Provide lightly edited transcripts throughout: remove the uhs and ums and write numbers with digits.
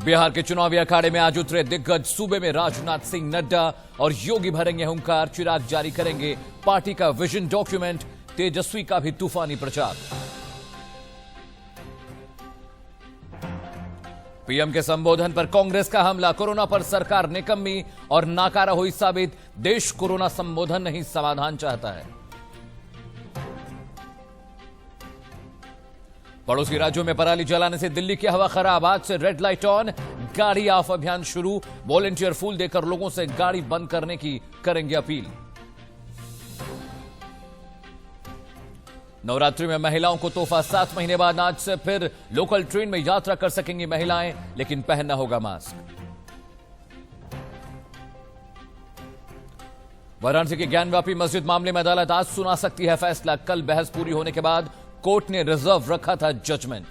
बिहार के चुनावी अखाड़े में आज उतरे दिग्गज। सूबे में राजनाथ सिंह, नड्डा और योगी भरेंगे हुंकार। चिराग जारी करेंगे पार्टी का विजन डॉक्यूमेंट। तेजस्वी का भी तूफानी प्रचार। पीएम के संबोधन पर कांग्रेस का हमला। कोरोना पर सरकार निकम्मी और नाकारा हुई साबित। देश कोरोना संबोधन नहीं समाधान चाहता है। पड़ोसी राज्यों में पराली जलाने से दिल्ली की हवा खराब। आज से रेड लाइट ऑन, गाड़ी ऑफ अभियान शुरू। वॉलंटियर फूल देकर लोगों से गाड़ी बंद करने की करेंगे अपील। नवरात्रि में महिलाओं को तोहफा। 7 महीने बाद आज से फिर लोकल ट्रेन में यात्रा कर सकेंगी महिलाएं, लेकिन पहनना होगा मास्क। वाराणसी के ज्ञानव्यापी मस्जिद मामले में अदालत आज सुना सकती है फैसला। कल बहस पूरी होने के बाद कोर्ट ने रिजर्व रखा था जजमेंट।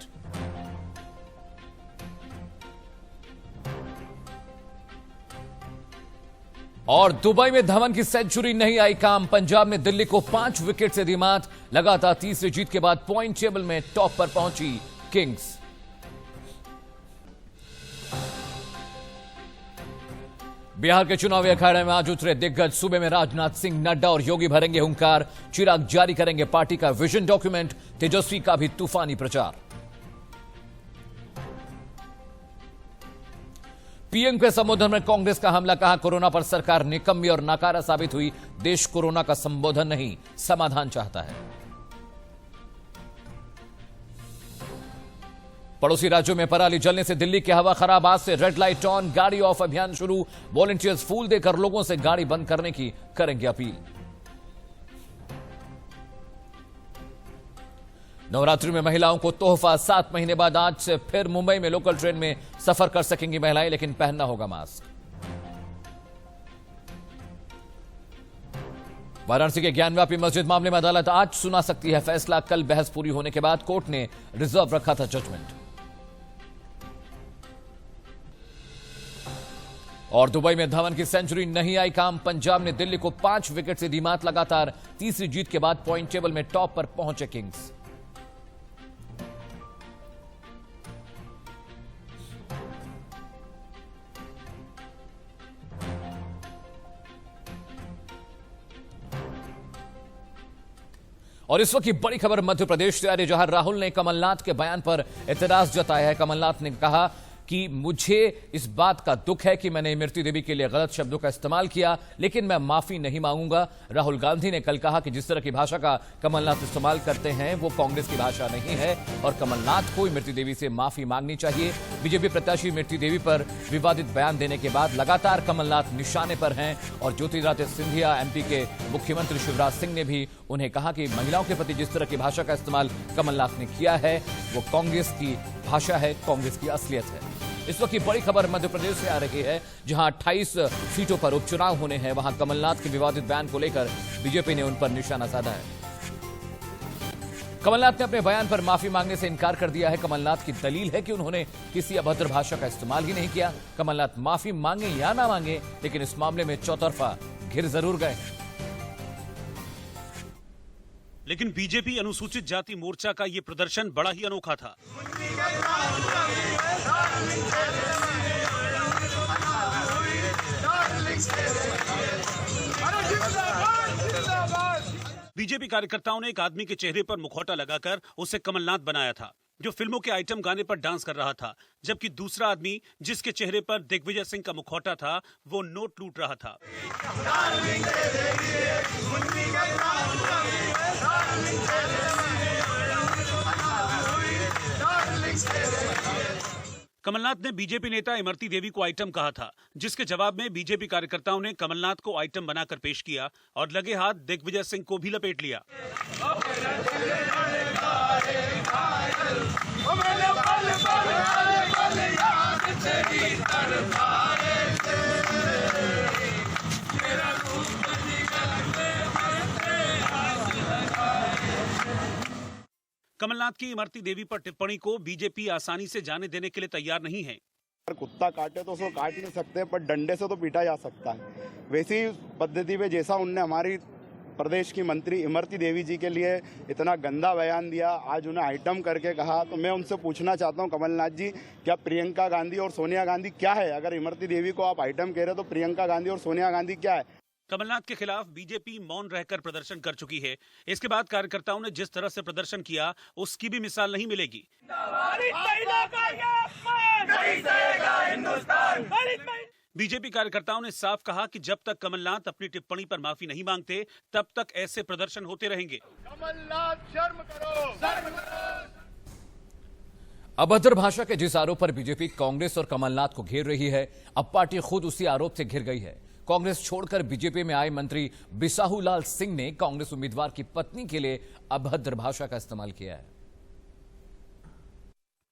और दुबई में धवन की सेंचुरी नहीं आई काम। पंजाब ने दिल्ली को 5 विकेट से दी मात। लगातार तीसरी जीत के बाद पॉइंट टेबल में टॉप पर पहुंची किंग्स। बिहार के चुनावी अखाड़े में आज उतरे दिग्गज। सूबे में राजनाथ सिंह, नड्डा और योगी भरेंगे हुंकार। चिराग जारी करेंगे पार्टी का विजन डॉक्यूमेंट। तेजस्वी का भी तूफानी प्रचार। पीएम के संबोधन में कांग्रेस का हमला। कहा कोरोना पर सरकार निकम्मी और नाकारा साबित हुई। देश कोरोना का संबोधन नहीं समाधान चाहता है। पड़ोसी राज्यों में पराली जलने से दिल्ली की हवा खराब। आज से रेड लाइट ऑन, गाड़ी ऑफ अभियान शुरू। वॉलंटियर्स फूल देकर लोगों से गाड़ी बंद करने की करेंगे अपील। नवरात्रि में महिलाओं को तोहफा। 7 महीने बाद आज से फिर मुंबई में लोकल ट्रेन में सफर कर सकेंगी महिलाएं, लेकिन पहनना होगा मास्क। वाराणसी के ज्ञानव्यापी मस्जिद मामले में अदालत आज सुना सकती है फैसला। कल बहस पूरी होने के बाद कोर्ट ने रिजर्व रखा था जजमेंट। और दुबई में धवन की सेंचुरी नहीं आई काम। पंजाब ने दिल्ली को 5 विकेट से दी मात। लगातार तीसरी जीत के बाद पॉइंट टेबल में टॉप पर पहुंचे किंग्स। और इस वक्त की बड़ी खबर मध्य प्रदेश से आ रही, जहां राहुल ने कमलनाथ के बयान पर एतराज जताया है। कमलनाथ ने कहा कि मुझे इस बात का दुख है कि मैंने इमरती देवी के लिए गलत शब्दों का इस्तेमाल किया, लेकिन मैं माफी नहीं मांगूंगा। राहुल गांधी ने कल कहा कि जिस तरह की भाषा का कमलनाथ इस्तेमाल करते हैं वो कांग्रेस की भाषा नहीं है और कमलनाथ को इमरती देवी से माफी मांगनी चाहिए। बीजेपी प्रत्याशी इमरती देवी पर विवादित बयान देने के बाद लगातार कमलनाथ निशाने पर हैं और ज्योतिरादित्य सिंधिया, एमपी के मुख्यमंत्री शिवराज सिंह ने भी उन्हें कहा कि महिलाओं के प्रति जिस तरह की भाषा का इस्तेमाल कमलनाथ ने किया है वो कांग्रेस की भाषा है, कांग्रेस की असलियत है। इस वक्त की बड़ी खबर मध्य प्रदेश से आ रही है, जहां 28 सीटों पर उपचुनाव होने हैं। वहां कमलनाथ के विवादित बयान को लेकर बीजेपी ने उन पर निशाना साधा है। कमलनाथ ने अपने बयान पर माफी मांगने से इनकार कर दिया है। कमलनाथ की दलील है कि उन्होंने किसी अभद्र भाषा का इस्तेमाल ही नहीं किया। कमलनाथ माफी मांगे या ना मांगे, लेकिन इस मामले में चौतरफा घिर जरूर गए। लेकिन बीजेपी अनुसूचित जाति मोर्चा का ये प्रदर्शन बड़ा ही अनोखा था। बीजेपी कार्यकर्ताओं ने एक आदमी के चेहरे पर मुखौटा लगाकर उसे कमलनाथ बनाया था, जो फिल्मों के आइटम गाने पर डांस कर रहा था, जबकि दूसरा आदमी जिसके चेहरे पर दिग्विजय सिंह का मुखौटा था वो नोट लूट रहा था। कमलनाथ ने बीजेपी नेता इमरती देवी को आइटम कहा था, जिसके जवाब में बीजेपी कार्यकर्ताओं ने कमलनाथ को आइटम बनाकर पेश किया और लगे हाथ दिग्विजय सिंह को भी लपेट लिया। कमलनाथ की इमरती देवी पर टिप्पणी को बीजेपी आसानी से जाने देने के लिए तैयार नहीं है। कुत्ता काटे तो उसको काट नहीं सकते, पर डंडे से तो पीटा जा सकता है। वैसी पद्धति पे जैसा उनने हमारी प्रदेश की मंत्री इमरती देवी जी के लिए इतना गंदा बयान दिया, आज उन्हें आइटम करके कहा, तो मैं उनसे पूछना चाहता हूं कमलनाथ जी, क्या प्रियंका गांधी और सोनिया गांधी क्या है? अगर इमरती देवी को आप आइटम कह रहे हो तो प्रियंका गांधी और सोनिया गांधी क्या है? कमलनाथ के खिलाफ बीजेपी मौन रहकर प्रदर्शन कर चुकी है। इसके बाद कार्यकर्ताओं ने जिस तरह से प्रदर्शन किया उसकी भी मिसाल नहीं मिलेगी। बीजेपी कार्यकर्ताओं ने साफ कहा कि जब तक कमलनाथ अपनी टिप्पणी पर माफी नहीं मांगते तब तक ऐसे प्रदर्शन होते रहेंगे। कमलनाथ शर्म करो। अभद्र भाषा के जिस आरोप पर बीजेपी कांग्रेस और कमलनाथ को घेर रही है, अब पार्टी खुद उसी आरोप से घिर गई है। कांग्रेस छोड़कर बीजेपी में आए मंत्री बिसाहूलाल सिंह ने कांग्रेस उम्मीदवार की पत्नी के लिए अभद्र भाषा का इस्तेमाल किया है।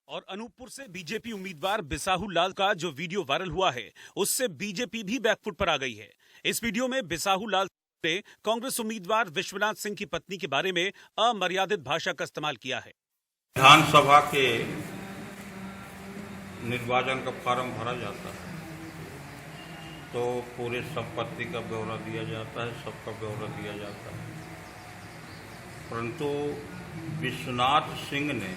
और अनूपपुर से बीजेपी उम्मीदवार बिसाहूलाल का जो वीडियो वायरल हुआ है उससे बीजेपी भी बैकफुट पर आ गई है। इस वीडियो में बिसाहूलाल ने कांग्रेस उम्मीदवार विश्वनाथ सिंह की पत्नी के बारे में अमर्यादित भाषा का इस्तेमाल किया है। विधानसभा के निर्वाचन का फॉर्म भरा जाता है तो पूरे संपत्ति का ब्यौरा दिया जाता है, सबका ब्यौरा दिया जाता है, परंतु विश्वनाथ सिंह ने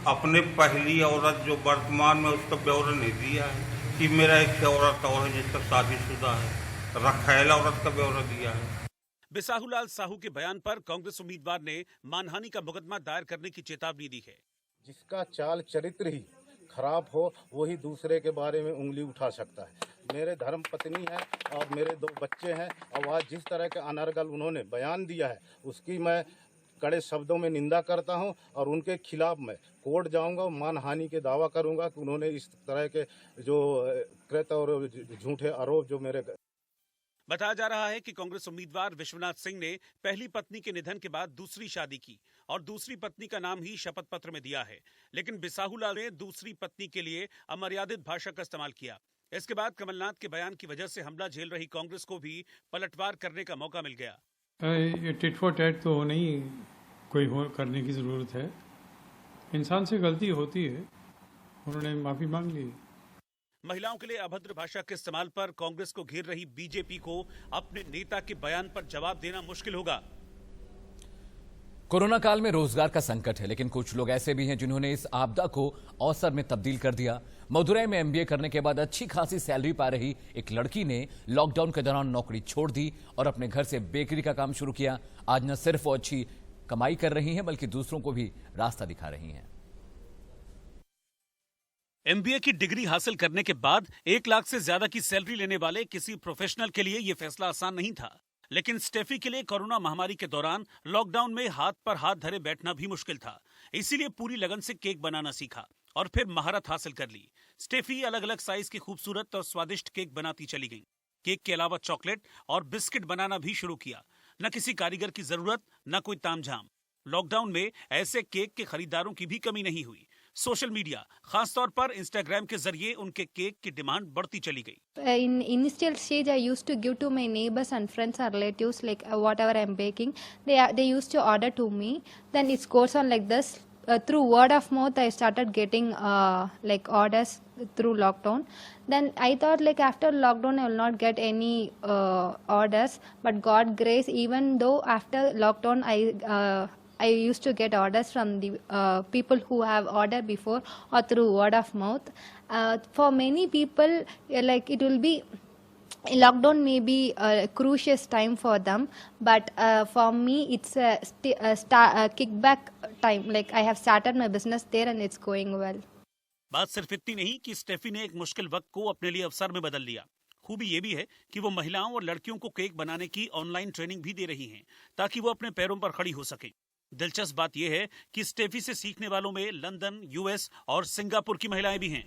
अपने पहली औरत जो वर्तमान में उसका ब्यौरा नहीं दिया है कि मेरा एक औरत और है जिसका शादीशुदा है, रखैल औरत का ब्यौरा दिया है। बिसाहूलाल साहू के बयान पर कांग्रेस उम्मीदवार ने मानहानि का मुकदमा दायर करने की चेतावनी दी है। जिसका चाल चरित्र ही खराब हो वही दूसरे के बारे में उंगली उठा सकता है। मेरे धर्म पत्नी है और मेरे 2 बच्चे हैं और आज जिस तरह के अनर्गल उन्होंने बयान दिया है उसकी मैं कड़े शब्दों में निंदा करता हूं और उनके खिलाफ मैं कोर्ट जाऊंगा, मानहानि के दावा करूंगा कि उन्होंने इस तरह के जो कृत और झूठे आरोप जो मेरे। बताया जा रहा है कि कांग्रेस उम्मीदवार विश्वनाथ सिंह ने पहली पत्नी के निधन के बाद दूसरी शादी की और दूसरी पत्नी का नाम ही शपथ पत्र में दिया है, लेकिन बिसाहूलाल ने दूसरी पत्नी के लिए अमर्यादित भाषा का इस्तेमाल किया। इसके बाद कमलनाथ के बयान की वजह से हमला झेल रही कांग्रेस को भी पलटवार करने का मौका मिल गया। ये टिट फॉर टैट तो नहीं कोई करने की ज़रूरत है। इंसान से गलती होती है, उन्होंने माफ़ी मांग ली। महिलाओं के लिए अभद्र भाषा के इस्तेमाल पर कांग्रेस को घेर रही बीजेपी को अपने नेता के बयान पर जवाब देना मुश्किल होगा। कोरोना काल में रोजगार का संकट है, लेकिन कुछ लोग ऐसे भी हैं जिन्होंने इस आपदा को अवसर में तब्दील कर दिया। मदुरई में एमबीए करने के बाद अच्छी खासी सैलरी पा रही एक लड़की ने लॉकडाउन के दौरान नौकरी छोड़ दी और अपने घर से बेकरी का काम शुरू किया। आज न सिर्फ वो अच्छी कमाई कर रही हैं बल्कि दूसरों को भी रास्ता दिखा रही हैं। एमबीए की डिग्री हासिल करने के बाद 1 लाख से ज्यादा की सैलरी लेने वाले किसी प्रोफेशनल के लिए यह फैसला आसान नहीं था, लेकिन स्टेफी के लिए कोरोना महामारी के दौरान लॉकडाउन में हाथ पर हाथ धरे बैठना भी मुश्किल था। इसीलिए पूरी लगन से केक बनाना सीखा और फिर महारत हासिल कर ली। स्टेफी अलग अलग साइज के खूबसूरत और स्वादिष्ट केक बनाती चली गई। केक के अलावा चॉकलेट और बिस्किट बनाना भी शुरू किया। न किसी कारीगर की जरूरत, न कोई तामझाम। लॉकडाउन में ऐसे केक के खरीदारों की भी कमी नहीं हुई। सोशल मीडिया, खासतौर पर इंस्टाग्राम के जरिए उनके केक की डिमांड बढ़ती चली गई। In initial stage, I used to give to my neighbors and friends or relatives, like whatever I'm baking, they used to order to me. Then it goes on like this. Through word of mouth, I started getting like orders through lockdown. Then I thought like after lockdown, I will not get any orders. But God grace, even though after lockdown, I used to get orders from the people who have ordered before or through word of mouth. For many people, like it will be lockdown may be a crucial time for them, but for me it's a kickback time. Like I have started my business there and it's going well. बात सिर्फ इतनी नहीं कि Steffi ने एक मुश्किल वक्त को अपने लिए अवसर में बदल लिया। खूबी ये भी है कि वो महिलाओं और लड़कियों को केक बनाने की ऑनलाइन ट्रेनिंग भी दे रही हैं ताकि वो अपने पैरों पर खड़ी हो सके। दिलचस्प बात यह है कि स्टेफी से सीखने वालों में लंदन, यूएस और सिंगापुर की महिलाएं भी हैं।